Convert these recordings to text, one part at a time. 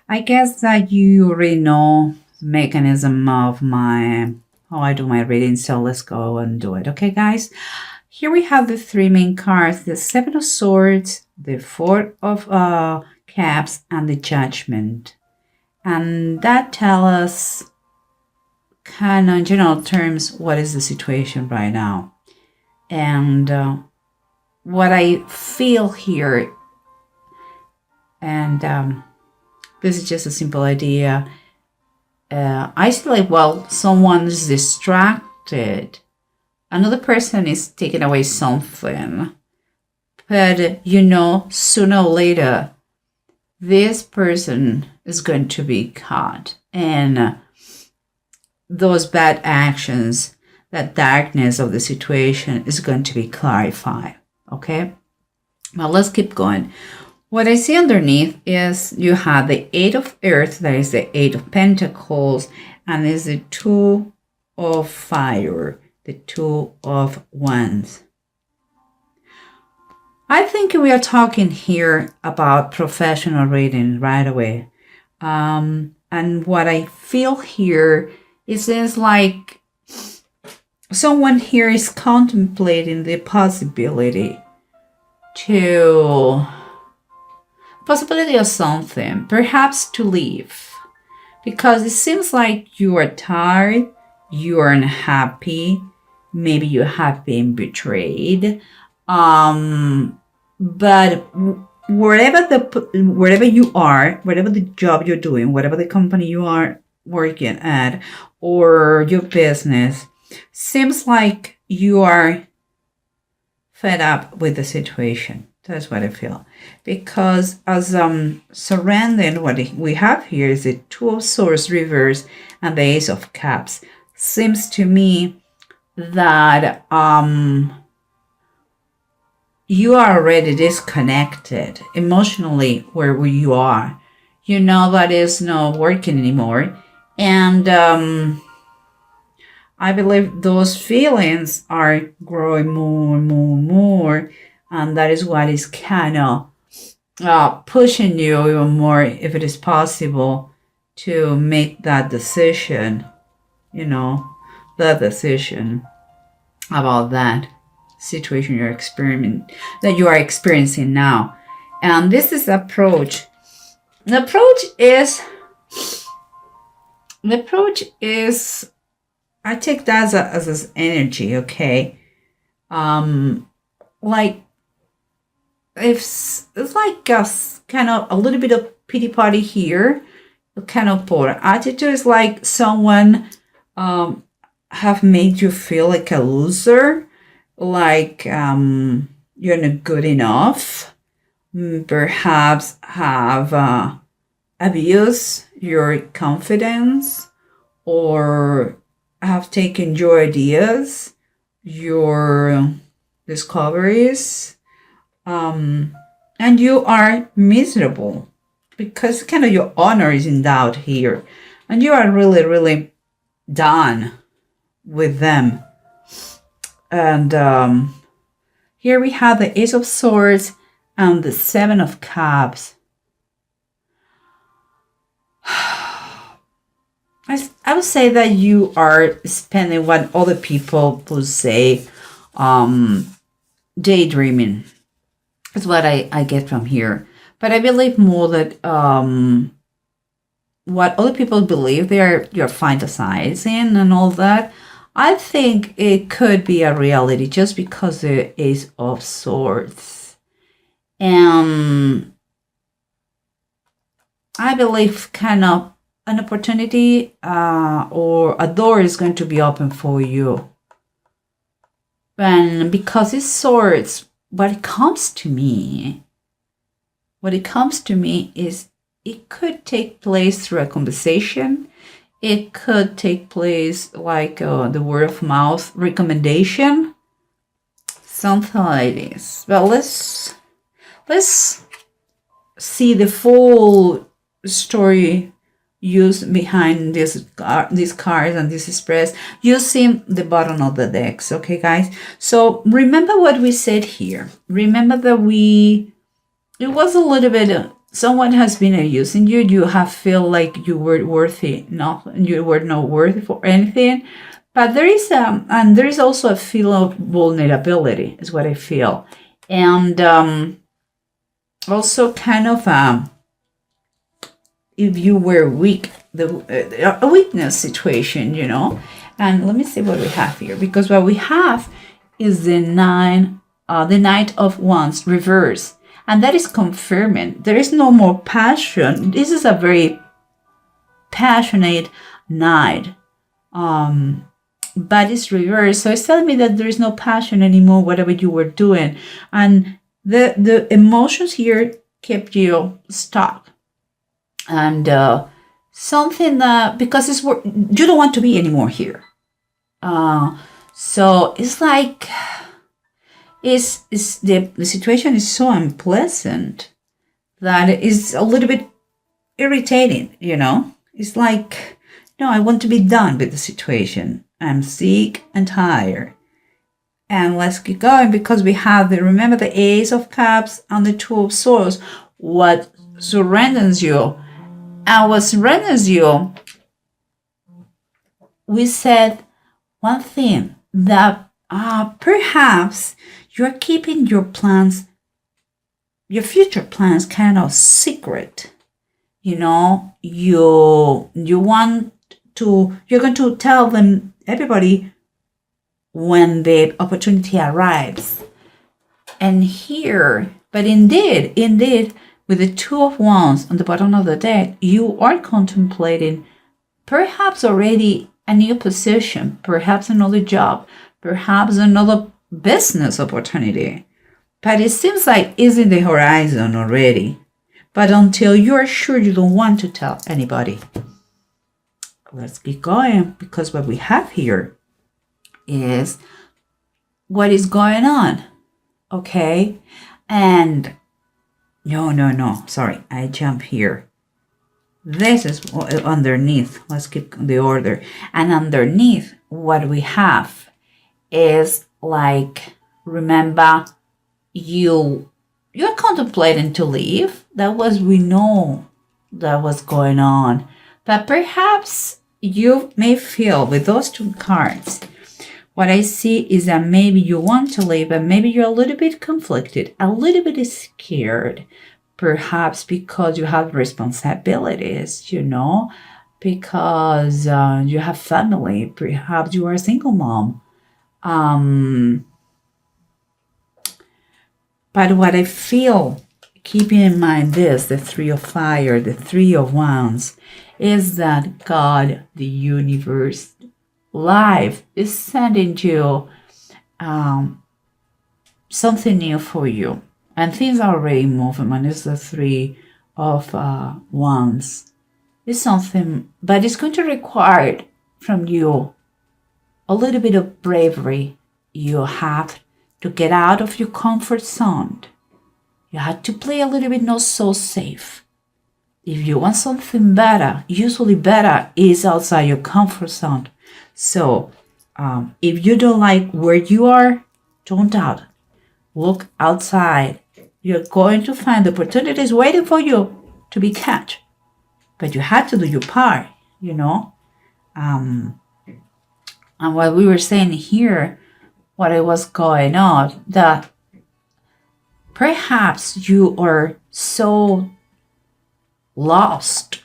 I guess that you already know the mechanism of how I do my reading, so let's go and do it. Okay, guys? Here we have the three main cards, the Seven of Swords, the Four of Cups, and the Judgment. And that tells us, kind of in general terms, what is the situation right now. And what I feel here, and this is just a simple idea. I see like, well, someone is distracted. Another person is taking away something. But, sooner or later, this person is going to be caught. And those bad actions, that darkness of the situation is going to be clarified. Okay? Now let's keep going. What I see underneath is you have the Eight of Earth, that is the Eight of Pentacles, and there's the Two of Fire, the Two of Wands. I think we are talking here about professional reading right away. And what I feel here is like someone here is contemplating the possibility of something, perhaps to leave, because it seems like you are tired, you are unhappy, maybe you have been betrayed, but wherever you are, whatever the job you're doing, whatever the company you are working at, or your business, seems like you are fed up with the situation. That's what I feel. Because as surrounding what we have here is the Two of Swords reverse and the Ace of Cups. Seems to me that you are already disconnected emotionally where you are. You know that is not working anymore. And I believe those feelings are growing more and more and more. And that is what is kind of pushing you even more, if it is possible, to make that decision, that decision about that situation that you are experiencing now. And this is the approach. The approach is, I take that as energy, okay? Like, it's like a kind of a little bit of pity party here, kind of poor attitude is like someone have made you feel like a loser, like you're not good enough, perhaps have abused your confidence, or have taken your ideas, your discoveries, and you are miserable because kind of your honor is in doubt here, and you are really, really done with them. And here we have the Ace of Swords and the Seven of Cups. I would say that you are spending what other people would say daydreaming. That's what I get from here. But I believe more that what other people believe you're fantasizing and all that, I think it could be a reality just because there is of Swords. And I believe kind of an opportunity or a door is going to be open for you. And because it's Swords, what it comes to me is it could take place through a conversation. It could take place like the word of mouth recommendation, something like this. But let's see the full story used behind these cards and this express using the bottom of the decks. Okay, guys, so remember what we said here. Remember that it was a little bit someone has been abusing you. You have feel like you were worthy, you were not worthy for anything. But there is and there is also a feel of vulnerability, is what I feel, and also kind of if you were weak, a weakness situation, you know. And let me see what we have here, because what we have is the Knight of Wands reverse, and that is confirming there is no more passion. This is a very passionate knight, but it's reversed, so it's telling me that there is no passion anymore, whatever you were doing, and the emotions here kept you stuck, and something that, because it's you don't want to be anymore here. So it's like the situation is so unpleasant that it's a little bit irritating, you know. It's like, no, I want to be done with the situation. I'm sick and tired. And let's keep going, because we have remember the Ace of Cups and the Two of Swords. What surrenders you? And what surrenders you, we said one thing, that perhaps you're keeping your plans, your future plans, kind of secret. You know, you're going to tell them, everybody, when the opportunity arrives. And here, but indeed, with the Two of Wands on the bottom of the deck, you are contemplating perhaps already a new position, perhaps another job, perhaps another business opportunity. But it seems like it's in the horizon already. But until you're sure, you don't want to tell anybody. Let's keep going, because what we have here is what is going on. Okay? And no, sorry, I jump here. This is underneath. Let's keep the order. And underneath, what we have is like, remember, you're contemplating to leave. That was, we know that was going on. But perhaps you may feel with those two cards, what I see is that maybe you want to leave, but maybe you're a little bit conflicted, a little bit scared, perhaps because you have responsibilities, you know, because you have family, perhaps you are a single mom. But what I feel, keeping in mind this, the Three of Fire, the Three of Wands, is that God, the universe, life is sending you something new for you. And things are already moving. And it's the Three of Wands. It's something, but it's going to require from you a little bit of bravery. You have to get out of your comfort zone. You have to play a little bit not so safe. If you want something better, usually better is outside your comfort zone. So if you don't like where you are, don't doubt. Look outside. You're going to find opportunities waiting for you to be catch. But you have to do your part, you know. And what we were saying here, what it was going on, that perhaps you are so lost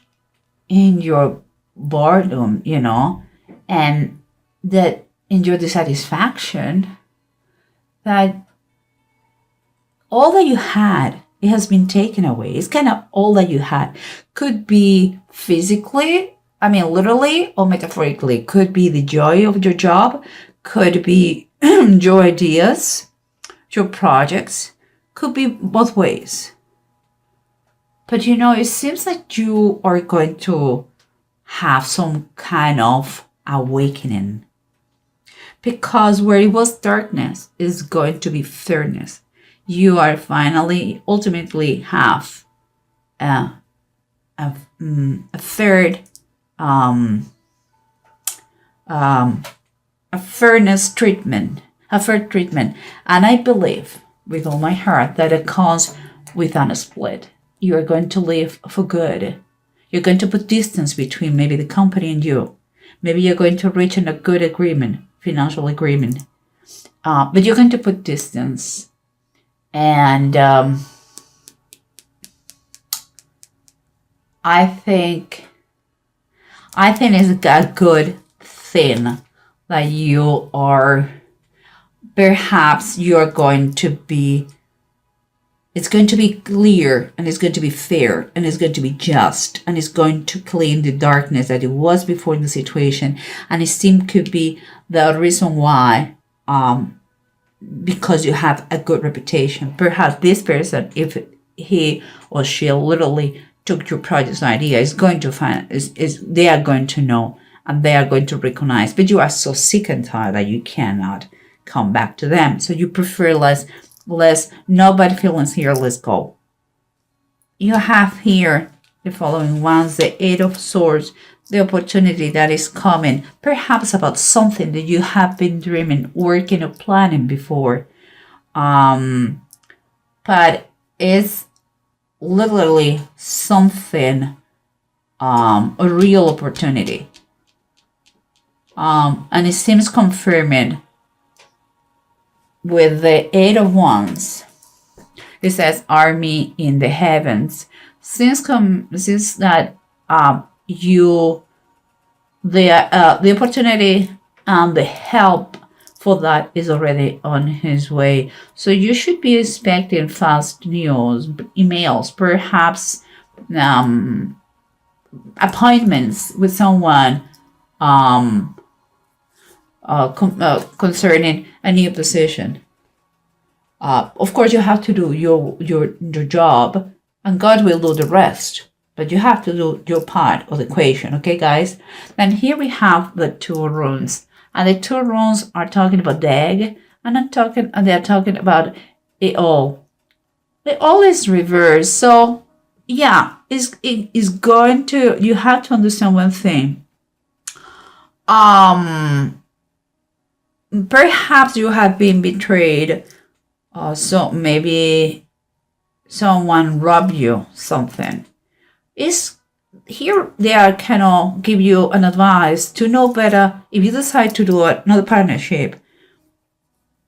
in your boredom, you know, and that in your dissatisfaction, that all that you had, it has been taken away. It's kind of all that you had. Could be physically, I mean, literally or metaphorically. Could be the joy of your job. Could be your ideas, your projects. Could be both ways. But you know, it seems like you are going to have some kind of awakening. Because where it was darkness is going to be fairness. You are finally, ultimately have a fairness treatment, a fair treatment. And I believe with all my heart that it comes with a split. you are going to leave for good. You're going to put distance between maybe the company and you. Maybe you're going to reach a good agreement, financial agreement. But you're going to put distance. And I think it's a good thing that you are, perhaps you're going to be, it's going to be clear, and it's going to be fair, and it's going to be just, and it's going to clean the darkness that it was before in the situation. And it seemed could be the reason why, because you have a good reputation. Perhaps this person, if he or she literally took your project's idea, is going to find, they are going to know, and they are going to recognize, but you are so sick and tired that you cannot come back to them. So you prefer less, no bad feelings here, let's go. You have here the following ones: the Eight of Swords, the opportunity that is coming, perhaps about something that you have been dreaming, working, or planning before. But it's literally something, a real opportunity. And it seems confirming with the Eight of Wands. It says army in the heavens. Since that the opportunity and the help for that is already on his way. So you should be expecting fast news, emails, perhaps appointments with someone concerning a new position. Of course, you have to do your job, and God will do the rest. But you have to do your part of the equation, okay, guys? Then here we have the two runes, and the two runes are talking about Dag, and they're talking about it all. It all is reversed, so yeah, it is going to. You have to understand one thing. Perhaps you have been betrayed. So maybe someone robbed you something. Is here they are kind of give you an advice to know better. If you decide to do another partnership,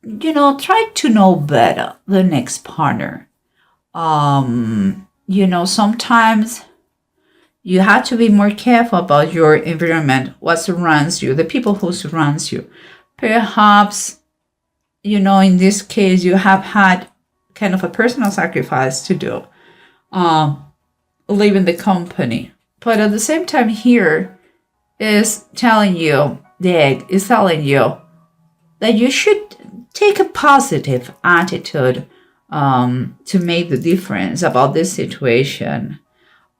try to know better the next partner. Sometimes you have to be more careful about your environment, what surrounds you, the people who surrounds you. Perhaps, in this case, you have had kind of a personal sacrifice to do, leaving the company. But at the same time here is telling you, the egg is telling you that you should take a positive attitude to make the difference about this situation.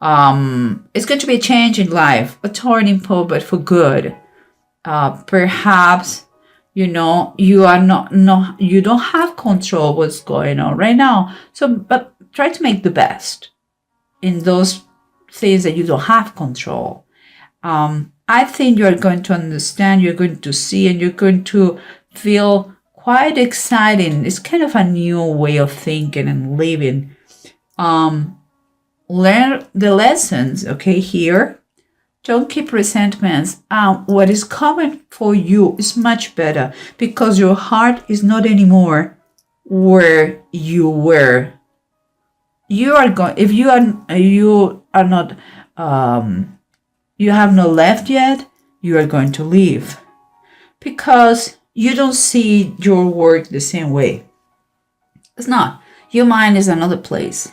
It's going to be a change in life, a turning point, but for good. Perhaps, you are you don't have control of what's going on right now. So, but try to make the best in those things that you don't have control. I think you're going to understand, you're going to see, and you're going to feel quite exciting. It's kind of a new way of thinking and living. Learn the lessons, okay, here. Don't keep resentments. What is coming for you is much better, because your heart is not anymore where you were. You are going. If you are not, you have not left yet. You are going to leave, because you don't see your work the same way. It's not. Your mind is another place.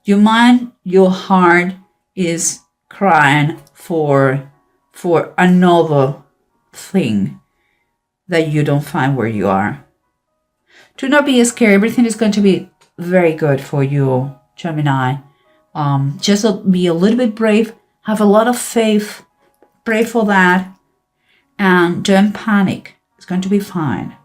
Your mind, your heart is crying for another thing that you don't find where you are. Do not be scared. Everything is going to be very good for you, Gemini. Just be a little bit brave. Have a lot of faith. Pray for that. And don't panic. It's going to be fine.